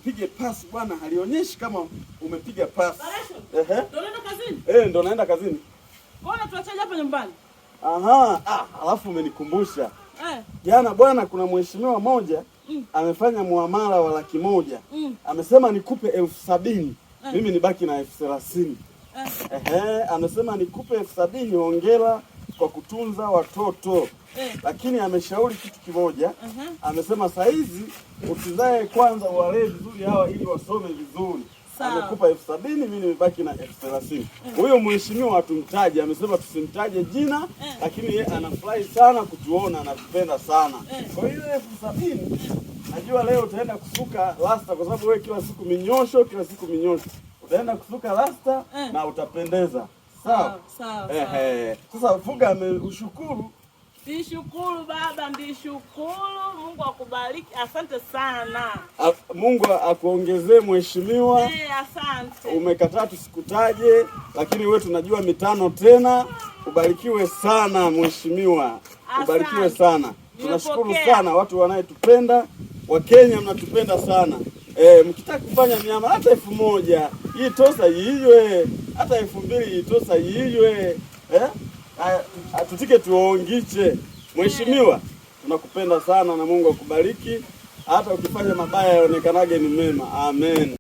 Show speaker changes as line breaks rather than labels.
upige pasi bwana, halionyeshi kama umepiga pasi.
Ndio unaenda kazini?
Ndio naenda kazini.
Mbona tuachaje hapa nyumbani?
Alafu umenikumbusha. Jana bwana, kuna mheshimiwa mmoja amefanya muamala wa 100,000. Amesema nikupe 70,000. Mimi nibaki na 30,000. Amesema nikupe 70,000 hongera kwa kutunza watoto. Lakini ameshauri kitu kimoja. Amesema saizi usizae kwanza, uwalee vizuri hawa ili wasome vizuri. Amekupa 70,000, mimi nimebaki na 30,000. Huyo mheshimiwa hatumtaje, amesema tusimtaje jina, lakini yeye anafurahi sana kutuona, anatupenda sana. Kwa hiyo 70,000, najua leo utaenda kusuka rasta kwa sababu wewe kila siku minyosho, utaenda kusuka rasta na utapendeza. Sawa? Sasa Fuga ameushukuru.
Nishukuru baba, ndishukuru. Mungu akubariki. Asante sana.
Mungu akuongezee mheshimiwa.
Asante.
Umekataa tusikutaje, lakini wewe tunajua 5 tena. Ubarikiwe sana mheshimiwa. Ubarikiwe sana. Tunashukuru sana watu wanayetupenda. Wakenya mnatupenda sana. Mkitaka kufanya miamala hata 1,000 hii tosa iijwe, hata 2,000 hii tosa iijwe. Tutike tuongiche. Mheshimiwa, tunakupenda sana na Mungu akubariki. Hata ukifanya mabaya yaonekanage ni mema. Amen.